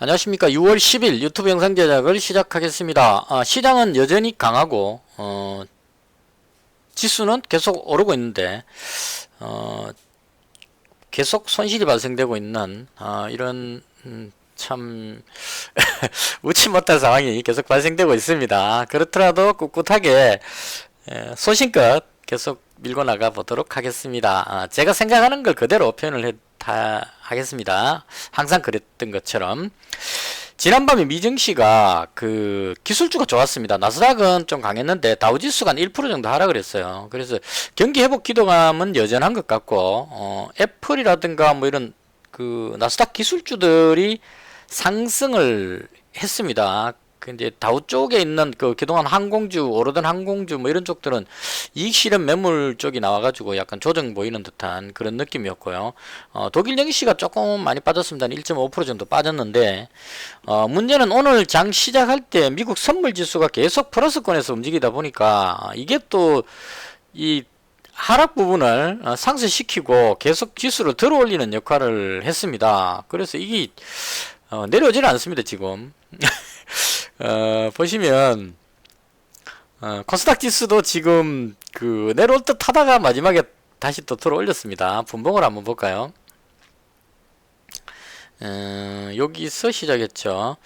안녕하십니까. 6월 10일 유튜브 영상 제작을 시작하겠습니다. 시장은 여전히 강하고 지수는 계속 오르고 있는데 계속 손실이 발생되고 있는 이런 참 웃지 못할 상황이 계속 발생되고 있습니다. 그렇더라도 꿋꿋하게 소신껏 계속 밀고 나가 보도록 하겠습니다. 제가 생각하는 걸 그대로 표현을 하겠습니다. 항상 그랬던 것처럼 지난밤에 미증시가 그 기술주가 좋았습니다. 나스닥은 좀 강했는데 다우지수가 한 1% 정도 하락을 했어요. 그래서 경기 회복 기도감은 여전한 것 같고 애플이라든가 뭐 이런 그 나스닥 기술주들이 상승을 했습니다. 근데 다우 쪽에 있는 그 그동안 항공주, 오르던 항공주 뭐 이런 쪽들은 이익 실현 매물 쪽이 나와가지고 약간 조정 보이는 듯한 그런 느낌이었고요. 독일 증시가 조금 많이 빠졌습니다. 1.5% 정도 빠졌는데 문제는 오늘 장 시작할 때 미국 선물 지수가 계속 플러스권에서 움직이다 보니까 이게 또 이 하락 부분을 상쇄시키고 계속 지수를 들어 올리는 역할을 했습니다. 그래서 이게 내려오지는 않습니다, 지금. 보시면 코스닥 지수도 지금 그 내려올 듯 하다가 마지막에 다시 또 들어 올렸습니다. 분봉을 한번 볼까요? 여기서 시작했죠.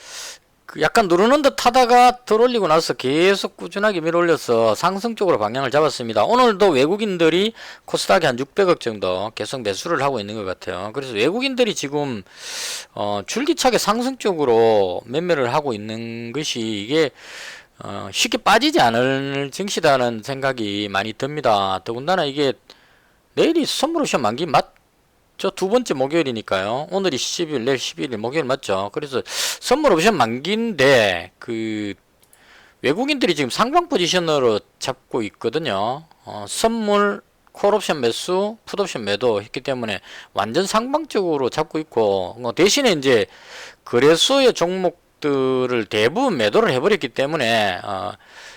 그 약간 누르는 듯 하다가 들어올리고 나서 계속 꾸준하게 밀어올려서 상승 쪽으로 방향을 잡았습니다. 오늘도 외국인들이 코스닥에 한 600억 정도 계속 매수를 하고 있는 것 같아요. 그래서 외국인들이 지금 줄기차게 상승 쪽으로 매매를 하고 있는 것이 이게 쉽게 빠지지 않을 증시다는 생각이 많이 듭니다. 더군다나 이게 내일이 선물 옵션 만기 저 두 번째 목요일이니까요. 오늘이 10일, 내일 11일 목요일 맞죠? 그래서 선물 옵션 만기인데 그 외국인들이 지금 상방 포지션으로 잡고 있거든요. 선물 콜옵션 매수, 풋옵션 매도 했기 때문에 완전 상방적으로 잡고 있고 대신에 이제 거래소의 종목들을 대부분 매도를 해버렸기 때문에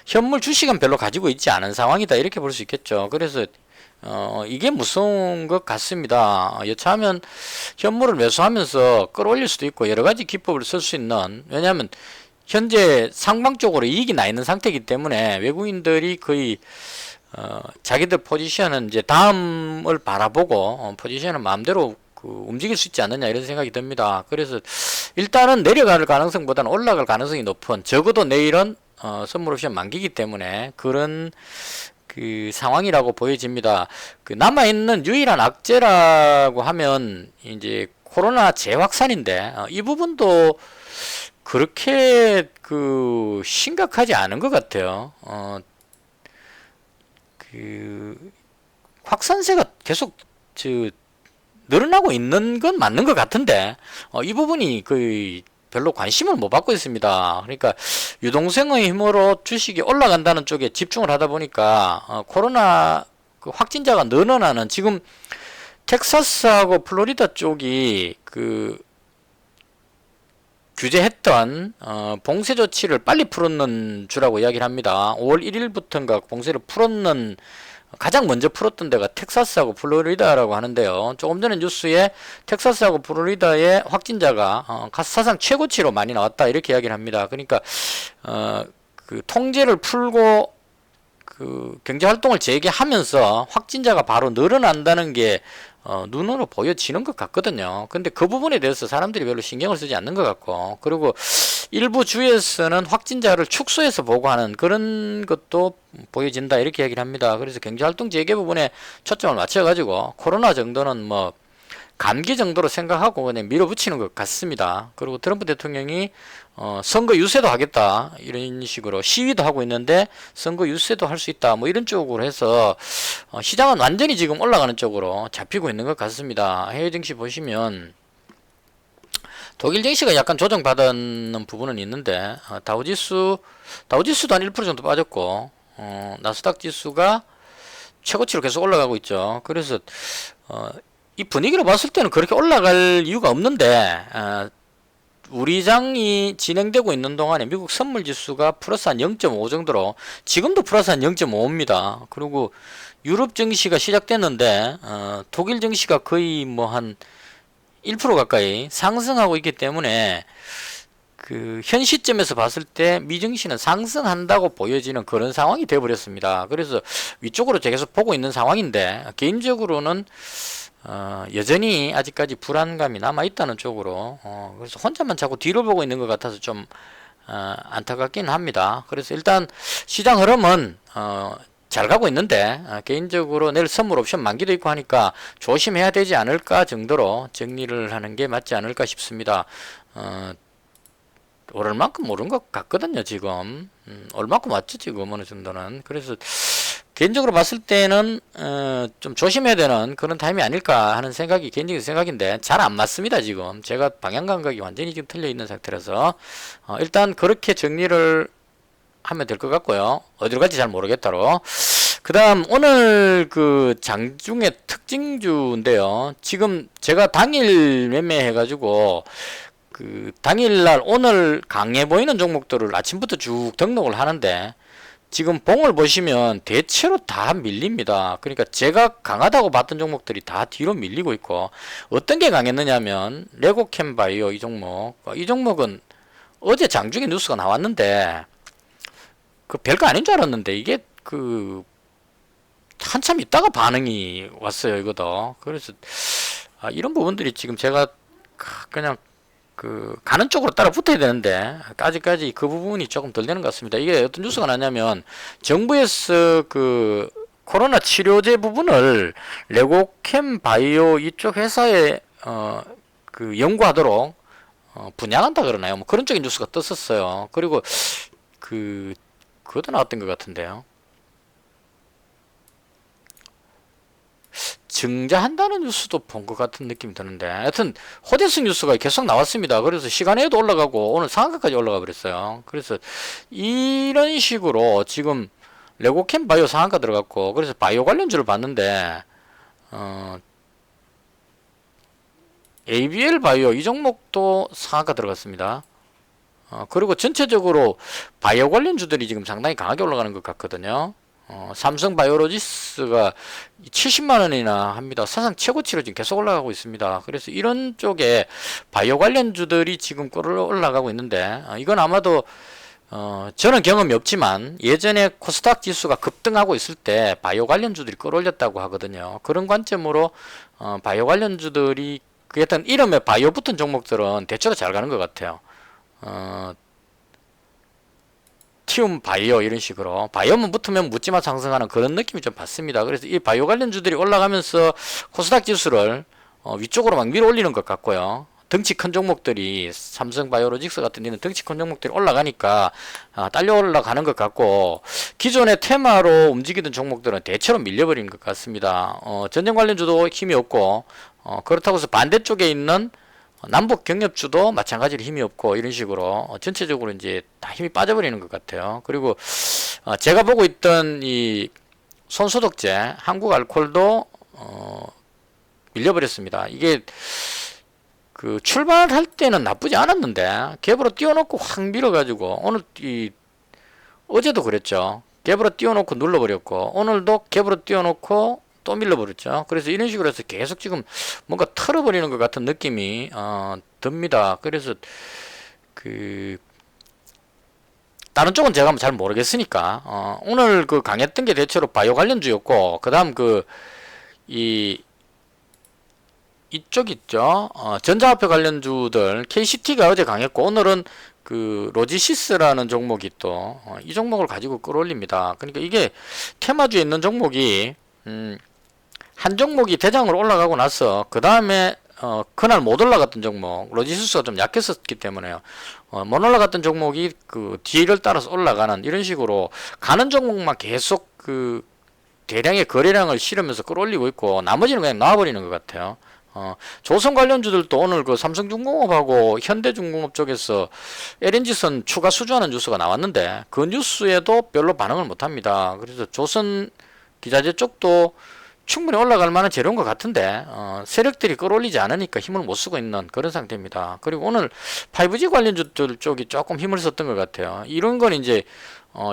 현물 주식은 별로 가지고 있지 않은 상황이다 이렇게 볼 수 있겠죠. 그래서 이게 무서운 것 같습니다. 여차하면 현물을 매수하면서 끌어올릴 수도 있고 여러가지 기법을 쓸 수 있는, 왜냐하면 현재 상방 쪽으로 이익이 나 있는 상태이기 때문에 외국인들이 거의 자기들 포지션은 이제 다음을 바라보고 포지션은 마음대로 움직일 수 있지 않느냐 이런 생각이 듭니다. 그래서 일단은 내려갈 가능성보다는 올라갈 가능성이 높은, 적어도 내일은 선물 옵션 만기이기 때문에 그런 그 상황이라고 보여집니다. 그 남아있는 유일한 악재라고 하면 이제 코로나 재확산인데 이 부분도 그렇게 그 심각하지 않은 것 같아요. 그 확산세가 계속 늘어나고 있는 건 맞는 것 같은데 이 부분이 그 별로 관심을 못 받고 있습니다. 그러니까 유동성의 힘으로 주식이 올라간다는 쪽에 집중을 하다 보니까 코로나 그 확진자가 늘어나는, 지금 텍사스하고 플로리다 쪽이 그 규제했던 봉쇄 조치를 빨리 풀었는 주라고 이야기를 합니다. 5월 1일부터인가 봉쇄를 풀었는, 가장 먼저 풀었던 데가 텍사스하고 플로리다라고 하는데요. 조금 전에 뉴스에 텍사스하고 플로리다의 확진자가 사상 최고치로 많이 나왔다 이렇게 이야기를 합니다. 그러니까 그 통제를 풀고 그 경제활동을 재개하면서 확진자가 바로 늘어난다는 게 눈으로 보여지는 것 같거든요. 근데 그 부분에 대해서 사람들이 별로 신경을 쓰지 않는 것 같고, 그리고 일부 주에서는 확진자를 축소해서 보고하는 그런 것도 보여진다 이렇게 얘기를 합니다. 그래서 경제활동 재개 부분에 초점을 맞춰가지고 코로나 정도는 뭐 감기 정도로 생각하고 그냥 밀어붙이는 것 같습니다. 그리고 트럼프 대통령이 선거 유세도 하겠다 이런 식으로 시위도 하고 있는데 선거 유세도 할 수 있다 뭐 이런 쪽으로 해서 시장은 완전히 지금 올라가는 쪽으로 잡히고 있는 것 같습니다. 해외 증시 보시면 독일 증시가 약간 조정받는 부분은 있는데 다우지수도 한 1% 정도 빠졌고 나스닥 지수가 최고치로 계속 올라가고 있죠. 그래서 이 분위기로 봤을 때는 그렇게 올라갈 이유가 없는데 우리 장이 진행되고 있는 동안에 미국 선물 지수가 플러스 한 0.5 정도로, 지금도 플러스 한 0.5입니다. 그리고 유럽 증시가 시작됐는데 독일 증시가 거의 뭐 한 1% 가까이 상승하고 있기 때문에 그 현 시점에서 봤을 때 미증시는 상승한다고 보여지는 그런 상황이 되어버렸습니다. 그래서 위쪽으로 계속 보고 있는 상황인데 개인적으로는 여전히 아직까지 불안감이 남아있다는 쪽으로 그래서 혼자만 자꾸 뒤로 보고 있는 것 같아서 좀 안타깝긴 합니다. 그래서 일단 시장 흐름은 잘 가고 있는데 개인적으로 내일 선물 옵션 만기도 있고 하니까 조심해야 되지 않을까 정도로 정리를 하는 게 맞지 않을까 싶습니다. 오를 만큼 오른 것 같거든요 지금. 얼마큼 왔죠 지금 어느 정도는. 그래서 개인적으로 봤을 때는 좀 조심해야 되는 그런 타임이 아닐까 하는 생각이 개인적인 생각인데 잘 안 맞습니다 지금. 제가 방향 감각이 완전히 지금 틀려 있는 상태라서 일단 그렇게 정리를 하면 될 것 같고요. 어디로 갈지 잘 모르겠다로. 그 다음 오늘 그 장중의 특징주인데요. 지금 제가 당일 매매해 가지고 그 당일날 오늘 강해 보이는 종목들을 아침부터 쭉 등록을 하는데 지금 봉을 보시면 대체로 다 밀립니다. 그러니까 제가 강하다고 봤던 종목들이 다 뒤로 밀리고 있고 어떤 게 강했느냐면 레고캠바이오 이 종목은 어제 장중에 뉴스가 나왔는데 그 별거 아닌 줄 알았는데 이게 그 한참 있다가 반응이 왔어요 이거도. 그래서 이런 부분들이 지금 제가 그냥 그 가는 쪽으로 따라 붙어야 되는데 아직까지 그 부분이 조금 덜 되는 것 같습니다. 이게 어떤 뉴스가 나냐면 정부에서 그 코로나 치료제 부분을 레고캠 바이오 이쪽 회사에 그 연구하도록 분양한다 그러나요? 뭐 그런 쪽인 뉴스가 떴었어요. 그리고 그것도 나왔던 것 같은데요. 증자한다는 뉴스도 본 것 같은 느낌이 드는데 하여튼 호재성 뉴스가 계속 나왔습니다. 그래서 시간에도 올라가고 오늘 상한가까지 올라가 버렸어요. 그래서 이런 식으로 지금 레고캠 바이오 상한가 들어갔고 그래서 바이오 관련주를 봤는데 ABL 바이오 이 종목도 상한가 들어갔습니다. 그리고 전체적으로 바이오 관련주들이 지금 상당히 강하게 올라가는 것 같거든요. 삼성 바이오로지스가 70만원이나 합니다. 사상 최고치로 지금 계속 올라가고 있습니다. 그래서 이런 쪽에 바이오 관련주들이 지금 올라가고 있는데 이건 아마도 저는 경험이 없지만 예전에 코스닥 지수가 급등하고 있을 때 바이오 관련주들이 끌어올렸다고 하거든요. 그런 관점으로 바이오 관련주들이 그 어떤 이름에 바이오 붙은 종목들은 대체로 잘 가는 것 같아요. 티움 바이오 이런 식으로 바이오만 붙으면 묻지마 상승하는 그런 느낌이 좀 받습니다. 그래서 이 바이오 관련주들이 올라가면서 코스닥 지수를 위쪽으로 막 밀어 올리는 것 같고요. 덩치 큰 종목들이 삼성 바이오로직스 같은 데는 덩치 큰 종목들이 올라가니까 딸려 올라가는 것 같고 기존의 테마로 움직이던 종목들은 대체로 밀려버리는 것 같습니다. 전쟁 관련주도 힘이 없고 그렇다고 해서 반대쪽에 있는 남북 경협주도 마찬가지로 힘이 없고 이런 식으로 전체적으로 이제 다 힘이 빠져버리는 것 같아요. 그리고 제가 보고 있던 이 손소독제 한국 알콜도 밀려버렸습니다. 이게 그 출발할 때는 나쁘지 않았는데 갭으로 띄워놓고 확 밀어가지고 오늘 어제도 그랬죠. 갭으로 띄워놓고 눌러버렸고 오늘도 갭으로 띄워놓고 또 밀려버렸죠. 그래서 이런 식으로 해서 계속 지금 뭔가 털어버리는 것 같은 느낌이 듭니다. 그래서 다른 쪽은 제가 잘 모르겠으니까 오늘 그 강했던 게 대체로 바이오 관련주였고 그 다음 이쪽 있죠. 전자화폐 관련주들 KCT가 어제 강했고 오늘은 그 로지시스라는 종목이 또 이 종목을 가지고 끌어올립니다. 그러니까 이게 테마주에 있는 종목이 한 종목이 대장으로 올라가고 나서 그 다음에 그날 못 올라갔던 종목 로지시스가 좀 약했었기 때문에요. 못 올라갔던 종목이 그 뒤를 따라서 올라가는 이런 식으로 가는 종목만 계속 그 대량의 거래량을 실으면서 끌어올리고 있고 나머지는 그냥 놔버리는 것 같아요. 조선 관련주들도 오늘 그 삼성중공업하고 현대중공업 쪽에서 LNG선 추가 수주하는 뉴스가 나왔는데 그 뉴스에도 별로 반응을 못합니다. 그래서 조선 기자재 쪽도 충분히 올라갈 만한 재료인 것 같은데 세력들이 끌어올리지 않으니까 힘을 못 쓰고 있는 그런 상태입니다. 그리고 오늘 5G 관련주들 쪽이 조금 힘을 썼던 것 같아요. 이런 건 이제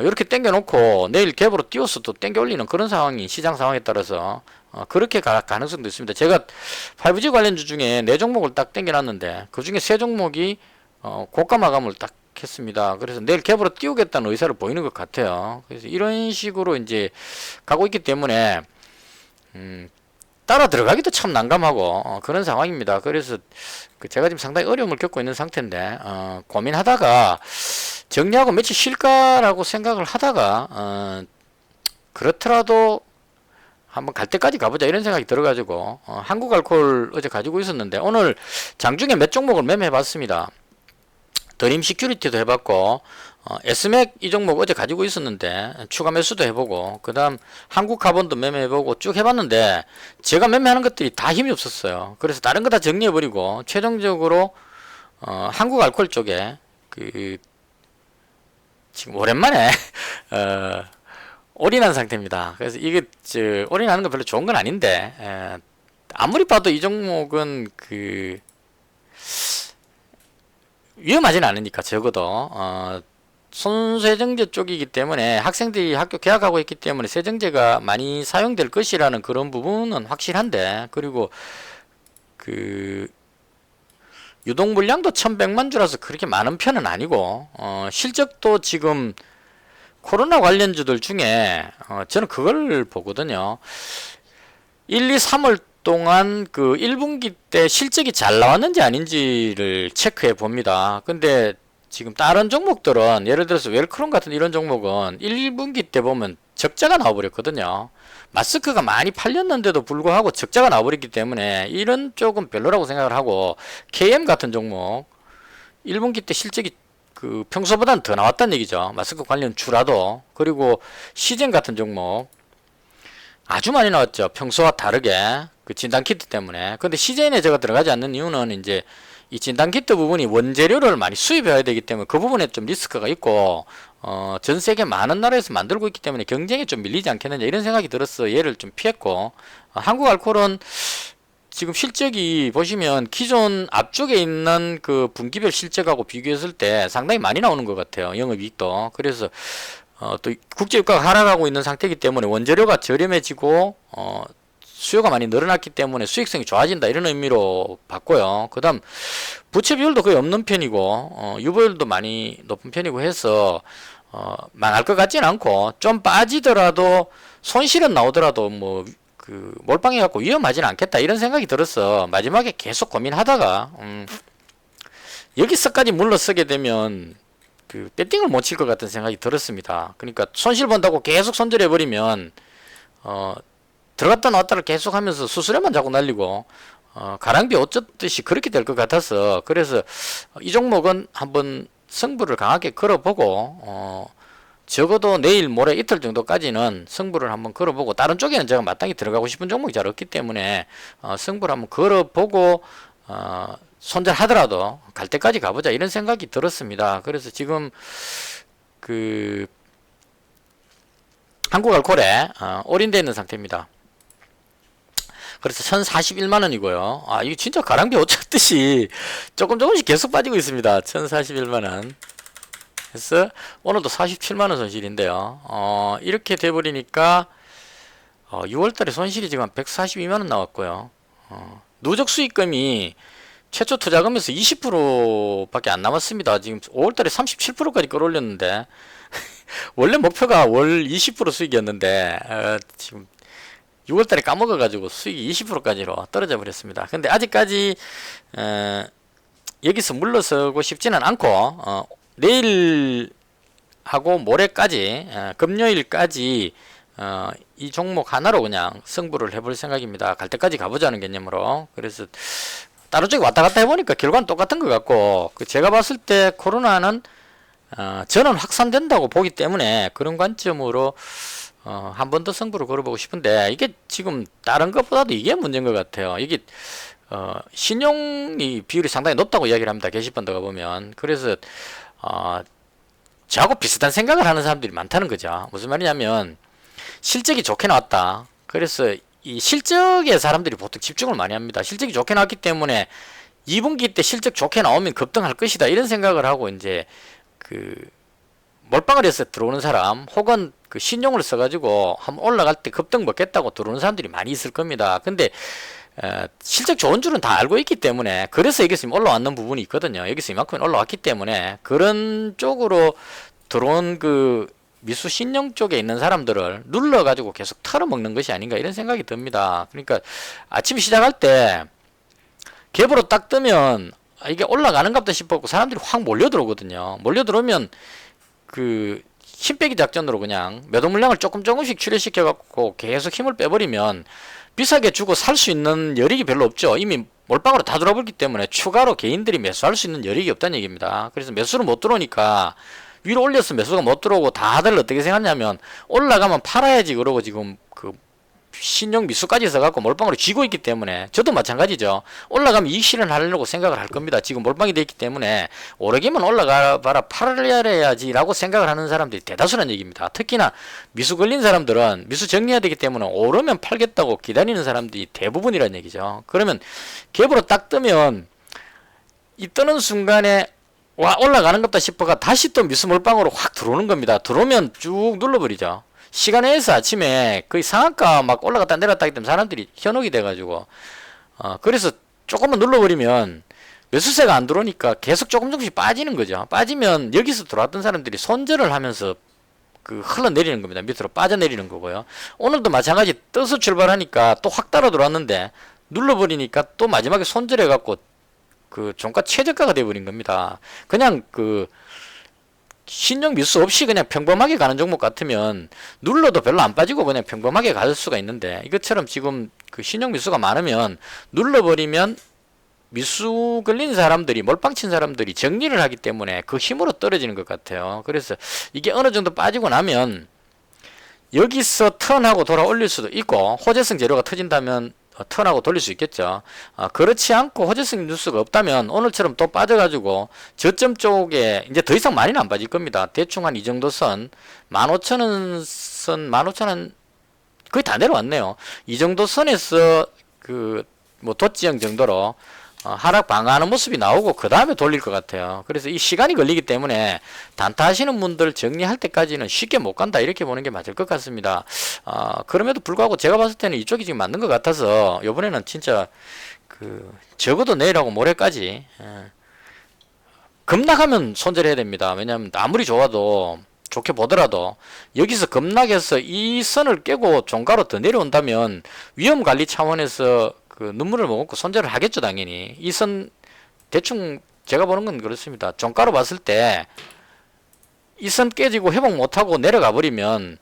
이렇게 땡겨놓고 내일 갭으로 띄워서 또 땡겨 올리는 그런 상황이 시장 상황에 따라서 그렇게 가능성도 있습니다. 제가 5G 관련주 중에 4종목을 딱 땡겨놨는데 그 중에 3종목이 고가 마감을 딱 했습니다. 그래서 내일 갭으로 띄우겠다는 의사를 보이는 것 같아요. 그래서 이런 식으로 이제 가고 있기 때문에 따라 들어가기도 참 난감하고 그런 상황입니다. 그래서 제가 지금 상당히 어려움을 겪고 있는 상태인데 고민하다가 정리하고 며칠 쉴까라고 생각을 하다가 그렇더라도 한번 갈 때까지 가보자 이런 생각이 들어가지고 한국알코올 어제 가지고 있었는데 오늘 장중에 몇 종목을 매매해 봤습니다. 드림 시큐리티도 해봤고 S맥 이 종목 어제 가지고 있었는데 추가 매수도 해보고 그 다음 한국카본도 매매해보고 쭉 해봤는데 제가 매매하는 것들이 다 힘이 없었어요. 그래서 다른 거 다 정리해버리고 최종적으로 한국알코올 쪽에 지금 오랜만에 올인한 상태입니다. 그래서 이게 올인하는 건 별로 좋은 건 아닌데 아무리 봐도 이 종목은 위험하진 않으니까 적어도 손세정제 쪽이기 때문에 학생들이 학교 개학하고 있기 때문에 세정제가 많이 사용될 것이라는 그런 부분은 확실한데 그리고 유동 물량도 1100만 주라서 그렇게 많은 편은 아니고 실적도 지금 코로나 관련주들 중에 저는 그걸 보거든요. 1, 2, 3월 동안 1분기 때 실적이 잘 나왔는지 아닌지를 체크해 봅니다. 근데 지금 다른 종목들은 예를 들어서 웰크롬 같은 이런 종목은 1분기 때 보면 적자가 나와버렸거든요. 마스크가 많이 팔렸는데도 불구하고 적자가 나와버렸기 때문에 이런 쪽은 별로라고 생각을 하고 KM 같은 종목 1분기 때 실적이 평소보다는 더 나왔다는 얘기죠. 마스크 관련 주라도. 그리고 시젠 같은 종목 아주 많이 나왔죠. 평소와 다르게 진단키트 때문에. 근데 시젠에 제가 들어가지 않는 이유는 이제 이 진단키트 부분이 원재료를 많이 수입해야 되기 때문에 그 부분에 좀 리스크가 있고 전 세계 많은 나라에서 만들고 있기 때문에 경쟁에 좀 밀리지 않겠느냐 이런 생각이 들어서 얘를 좀 피했고 한국알코올은 지금 실적이 보시면 기존 앞쪽에 있는 분기별 실적하고 비교했을 때 상당히 많이 나오는 것 같아요. 영업이익도. 그래서 또 국제유가가 하락하고 있는 상태이기 때문에 원재료가 저렴해지고 수요가 많이 늘어났기 때문에 수익성이 좋아진다 이런 의미로 봤고요. 그 다음 부채 비율도 거의 없는 편이고 유보율도 많이 높은 편이고 해서 망할 것 같지는 않고 좀 빠지더라도 손실은 나오더라도 몰빵해 갖고 위험하지는 않겠다 이런 생각이 들어서 마지막에 계속 고민하다가 여기서까지 물러서게 되면 배팅을 못 칠 것 같은 생각이 들었습니다. 그러니까 손실 본다고 계속 손절해 버리면 들어갔다 나왔다를 계속 하면서 수수료만 자꾸 날리고 가랑비 어쩌듯이 그렇게 될 것 같아서 그래서 이 종목은 한번 승부를 강하게 걸어보고 적어도 내일 모레 이틀 정도까지는 승부를 한번 걸어보고 다른 쪽에는 제가 마땅히 들어가고 싶은 종목이 잘 없기 때문에 승부를 한번 걸어보고 손절하더라도 갈 때까지 가보자 이런 생각이 들었습니다. 그래서 지금 한국알콜에 올인되어 있는 상태입니다. 그래서 1041만원이고요. 이거 진짜 가랑비 어쩌듯이 조금씩 계속 빠지고 있습니다. 1041만원. 그래서 오늘도 47만원 손실인데요. 이렇게 돼버리니까 6월달에 손실이 지금 142만원 나왔고요. 누적 수익금이 최초 투자금에서 20%밖에 안 남았습니다. 지금 5월달에 37%까지 끌어올렸는데 원래 목표가 월 20% 수익이었는데 지금 6월달에 까먹어가지고 수익이 20%까지로 떨어져 버렸습니다. 근데 아직까지 여기서 물러서고 싶지는 않고 내일 하고 모레까지 금요일까지 이 종목 하나로 그냥 승부를 해볼 생각입니다. 갈 때까지 가보자는 개념으로. 그래서 다른 쪽에 왔다 갔다 해보니까 결과는 똑같은 것 같고 제가 봤을 때 코로나는 저는 확산된다고 보기 때문에 그런 관점으로 한 번 더 승부를 걸어보고 싶은데 이게 지금 다른 것보다도 이게 문제인 것 같아요. 이게 신용이 비율이 상당히 높다고 이야기를 합니다. 게시판 들어가보면. 그래서 저하고 비슷한 생각을 하는 사람들이 많다는 거죠. 무슨 말이냐면 실적이 좋게 나왔다. 그래서 이 실적에 사람들이 보통 집중을 많이 합니다. 실적이 좋게 나왔기 때문에 2분기 때 실적 좋게 나오면 급등할 것이다. 이런 생각을 하고 이제 몰빵을 해서 들어오는 사람 혹은 신용을 써가지고 한번 올라갈 때 급등 먹겠다고 들어오는 사람들이 많이 있을 겁니다. 근데 실적 좋은 줄은 다 알고 있기 때문에, 그래서 여기서 올라왔는 부분이 있거든요. 여기서 이만큼 올라왔기 때문에 그런 쪽으로 들어온 그 미수 신용 쪽에 있는 사람들을 눌러가지고 계속 털어먹는 것이 아닌가 이런 생각이 듭니다. 그러니까 아침 시작할 때 갭으로 딱 뜨면 이게 올라가는갑다 싶었고 사람들이 확 몰려들어오거든요. 몰려들어오면 그 힘빼기 작전으로 그냥 매도 물량을 조금씩 출혈시켜 갖고 계속 힘을 빼버리면 비싸게 주고 살 수 있는 여력이 별로 없죠. 이미 몰빵으로 다 들어버렸기 때문에 추가로 개인들이 매수할 수 있는 여력이 없다는 얘기입니다. 그래서 매수를 못 들어오니까 위로 올려서 매수가 못 들어오고 다들 어떻게 생각하냐면 올라가면 팔아야지 그러고 지금 그 신용 미수까지 써갖고 몰빵으로 쥐고 있기 때문에, 저도 마찬가지죠. 올라가면 이익 실현하려고 생각을 할 겁니다. 지금 몰빵이 돼 있기 때문에 오르기만 올라가 봐라 팔아야지 라고 생각을 하는 사람들이 대다수란 얘기입니다. 특히나 미수 걸린 사람들은 미수 정리해야 되기 때문에 오르면 팔겠다고 기다리는 사람들이 대부분이란 얘기죠. 그러면 갭으로 딱 뜨면 이 뜨는 순간에 와 올라가는 것다 싶어가 다시 또 미수 몰빵으로 확 들어오는 겁니다. 들어오면 쭉 눌러버리죠. 시간에 의해서 아침에 거의 상한가 막 올라갔다 내렸다 하기 때문에 사람들이 현혹이 돼가지고 그래서 조금만 눌러버리면 매수세가 안 들어오니까 계속 조금씩 빠지는 거죠. 빠지면 여기서 들어왔던 사람들이 손절을 하면서 그 흘러내리는 겁니다. 밑으로 빠져내리는 거고요. 오늘도 마찬가지 떠서 출발하니까 또 확 따라 들어왔는데 눌러버리니까 또 마지막에 손절해갖고 그 종가 최저가가 돼버린 겁니다. 그냥 그 신용 미수 없이 그냥 평범하게 가는 종목 같으면 눌러도 별로 안 빠지고 그냥 평범하게 갈 수가 있는데, 이것처럼 지금 그 신용 미수가 많으면 눌러버리면 미수 걸린 사람들이, 몰빵친 사람들이 정리를 하기 때문에 그 힘으로 떨어지는 것 같아요. 그래서 이게 어느 정도 빠지고 나면 여기서 턴하고 돌아 올릴 수도 있고, 호재성 재료가 터진다면 턴하고 돌릴 수 있겠죠. 그렇지 않고 호재성 뉴스가 없다면 오늘처럼 또 빠져가지고 저점 쪽에 이제 더 이상 많이는 안 빠질 겁니다. 대충 한 이 정도 선 15,000원 선 15,000원 거의 다 내려왔네요. 이 정도 선에서 그 뭐 도지형 정도로 하락 방어하는 모습이 나오고 그 다음에 돌릴 것 같아요. 그래서 이 시간이 걸리기 때문에 단타 하시는 분들 정리할 때까지는 쉽게 못 간다 이렇게 보는 게 맞을 것 같습니다. 그럼에도 불구하고 제가 봤을 때는 이쪽이 지금 맞는 것 같아서 이번에는 진짜 그 적어도 내일하고 모레까지 급락하면 손절해야 됩니다. 왜냐하면 아무리 좋아도 좋게 보더라도 여기서 급락해서 이 선을 깨고 종가로 더 내려온다면 위험관리 차원에서 그 눈물을 머금고 손절을 하겠죠. 당연히 이 선 대충 제가 보는 건 그렇습니다. 종가로 봤을 때 이 선 깨지고 회복 못하고 내려가 버리면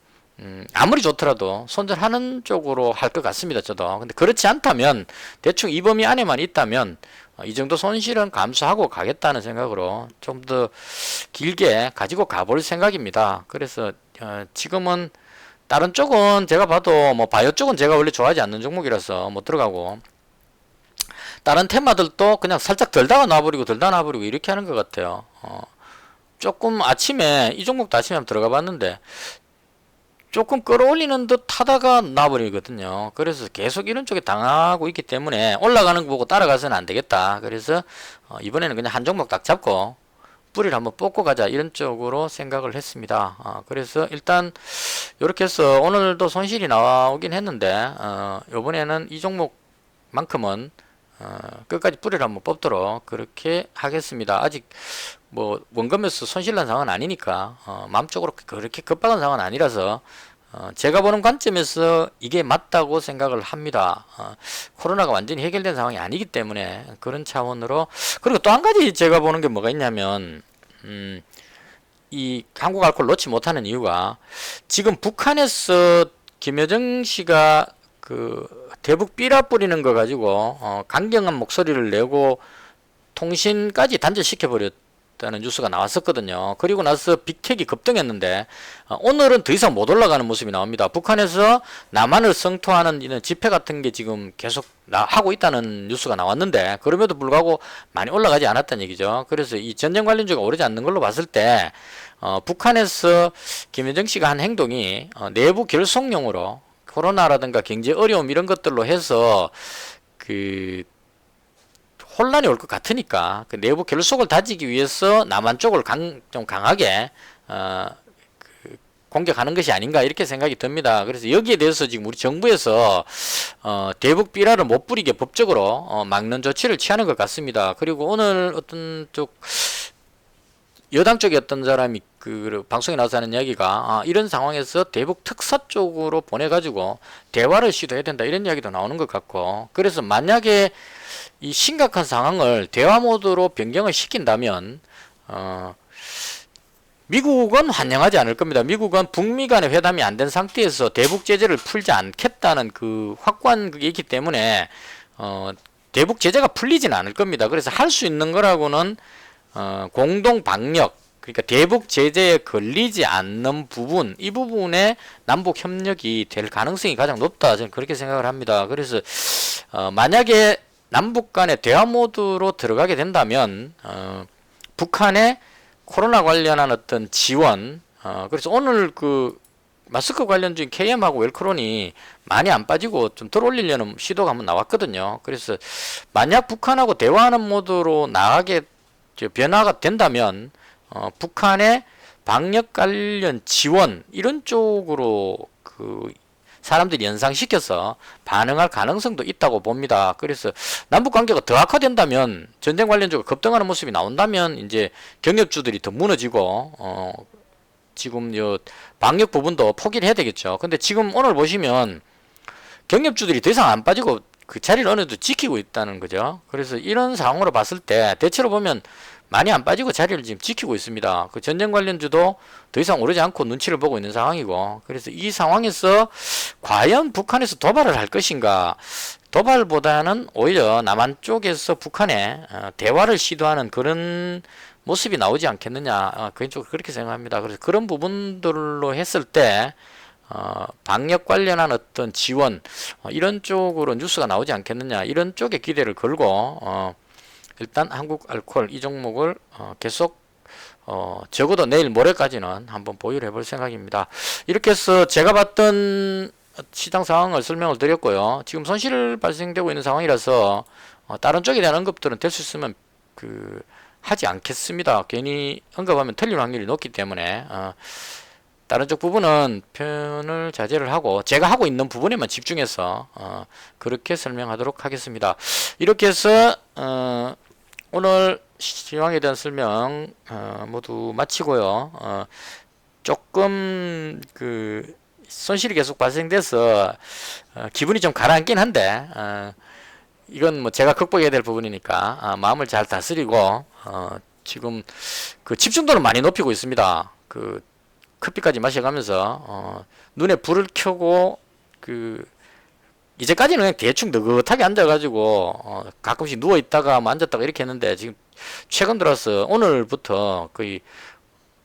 아무리 좋더라도 손절하는 쪽으로 할 것 같습니다. 저도. 근데 그렇지 않다면 대충 이 범위 안에만 있다면 이 정도 손실은 감수하고 가겠다는 생각으로 좀 더 길게 가지고 가볼 생각입니다. 그래서 지금은 다른 쪽은 제가 봐도 뭐 바이오 쪽은 제가 원래 좋아하지 않는 종목이라서 못 들어가고, 다른 테마들도 그냥 살짝 덜다가 놔버리고 이렇게 하는 것 같아요. 조금 아침에 이 종목도 아침에 한번 들어가 봤는데 조금 끌어올리는 듯 하다가 놔버리거든요. 그래서 계속 이런 쪽에 당하고 있기 때문에 올라가는 거 보고 따라가서는 안 되겠다. 그래서 이번에는 그냥 한 종목 딱 잡고 뿌리를 한번 뽑고 가자 이런 쪽으로 생각을 했습니다. 그래서 일단 이렇게 해서 오늘도 손실이 나오긴 했는데 이번에는 이 종목만큼은 끝까지 뿌리를 한번 뽑도록 그렇게 하겠습니다. 아직 뭐 원금에서 손실난 상황은 아니니까 마음적으로 그렇게 급박한 상황은 아니라서 제가 보는 관점에서 이게 맞다고 생각을 합니다. 코로나가 완전히 해결된 상황이 아니기 때문에 그런 차원으로. 그리고 또 한 가지 제가 보는 게 뭐가 있냐면 이 한국알코올 놓지 못하는 이유가 지금 북한에서 김여정 씨가 그 대북 삐라 뿌리는 거 가지고 강경한 목소리를 내고 통신까지 단절시켜 버렸다는 뉴스가 나왔었거든요. 그리고 나서 빅텍이 급등했는데 오늘은 더 이상 못 올라가는 모습이 나옵니다. 북한에서 남한을 성토하는 이런 집회 같은 게 지금 계속 하고 있다는 뉴스가 나왔는데 그럼에도 불구하고 많이 올라가지 않았다는 얘기죠. 그래서 이 전쟁 관련주가 오르지 않는 걸로 봤을 때 북한에서 김여정 씨가 한 행동이 내부 결속용으로 코로나라든가 경제 어려움 이런 것들로 해서 그 혼란이 올 것 같으니까 그 내부 결속을 다지기 위해서 남한 쪽을 좀 강하게 공격하는 것이 아닌가 이렇게 생각이 듭니다. 그래서 여기에 대해서 지금 우리 정부에서 대북 비라를 못 부리게 법적으로 막는 조치를 취하는 것 같습니다. 그리고 오늘 어떤 쪽 여당 쪽에 어떤 사람이 그 방송에 나와서 하는 이야기가 이런 상황에서 대북 특사 쪽으로 보내가지고 대화를 시도해야 된다 이런 이야기도 나오는 것 같고, 그래서 만약에 이 심각한 상황을 대화 모드로 변경을 시킨다면 미국은 환영하지 않을 겁니다. 미국은 북미 간의 회담이 안 된 상태에서 대북 제재를 풀지 않겠다는 그 확고한 그게 있기 때문에 대북 제재가 풀리지는 않을 겁니다. 그래서 할 수 있는 거라고는 공동 방역, 그러니까 대북 제재에 걸리지 않는 부분, 이 부분에 남북 협력이 될 가능성이 가장 높다, 저는 그렇게 생각을 합니다. 그래서 만약에 남북 간의 대화 모드로 들어가게 된다면 북한의 코로나 관련한 어떤 지원, 그래서 오늘 그 마스크 관련주인 KM하고 웰크론이 많이 안 빠지고 좀 덜 올리려는 시도가 한번 나왔거든요. 그래서 만약 북한하고 대화하는 모드로 나가게 변화가 된다면 북한의 방역 관련 지원 이런 쪽으로 그 사람들이 연상시켜서 반응할 가능성도 있다고 봅니다. 그래서 남북 관계가 더 악화된다면, 전쟁 관련적으로 급등하는 모습이 나온다면 이제 경협주들이 더 무너지고 지금 요 방역 부분도 포기를 해야 되겠죠. 근데 지금 오늘 보시면 경협주들이 더 이상 안 빠지고 그 자리를 어느 정도 지키고 있다는 거죠. 그래서 이런 상황으로 봤을 때 대체로 보면 많이 안 빠지고 자리를 지금 지키고 있습니다. 그 전쟁 관련주도 더 이상 오르지 않고 눈치를 보고 있는 상황이고, 그래서 이 상황에서 과연 북한에서 도발을 할 것인가, 도발보다는 오히려 남한 쪽에서 북한에 대화를 시도하는 그런 모습이 나오지 않겠느냐, 개인적으로 그렇게 생각합니다. 그래서 그런 부분들로 했을 때 방역 관련한 어떤 지원 이런 쪽으로 뉴스가 나오지 않겠느냐, 이런 쪽에 기대를 걸고 일단 한국알코올 이 종목을 계속 적어도 내일 모레까지는 한번 보유를 해볼 생각입니다. 이렇게 해서 제가 봤던 시장 상황을 설명을 드렸고요. 지금 손실 발생되고 있는 상황이라서 다른 쪽에 대한 언급들은 될 수 있으면 하지 않겠습니다. 괜히 언급하면 틀릴 확률이 높기 때문에 다른 쪽 부분은 표현을 자제를 하고 제가 하고 있는 부분에만 집중해서 그렇게 설명하도록 하겠습니다. 이렇게 해서 오늘 시황에 대한 설명 모두 마치고요. 조금 그 손실이 계속 발생돼서 기분이 좀 가라앉긴 한데 이건 뭐 제가 극복해야 될 부분이니까 마음을 잘 다스리고 지금 그 집중도를 많이 높이고 있습니다. 그 커피까지 마셔가면서 눈에 불을 켜고 그 이제까지는 그냥 대충 느긋하게 앉아가지고 가끔씩 누워있다가 뭐 앉았다가 이렇게 했는데, 지금 최근 들어서 오늘부터 거의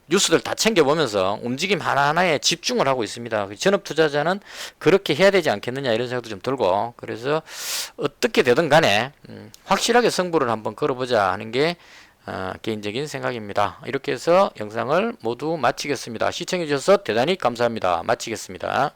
뉴스들 다 챙겨보면서 움직임 하나하나에 집중을 하고 있습니다. 전업 투자자는 그렇게 해야 되지 않겠느냐 이런 생각도 좀 들고, 그래서 어떻게 되든 간에 확실하게 승부를 한번 걸어보자 하는 게 개인적인 생각입니다. 이렇게 해서 영상을 모두 마치겠습니다. 시청해 주셔서 대단히 감사합니다. 마치겠습니다.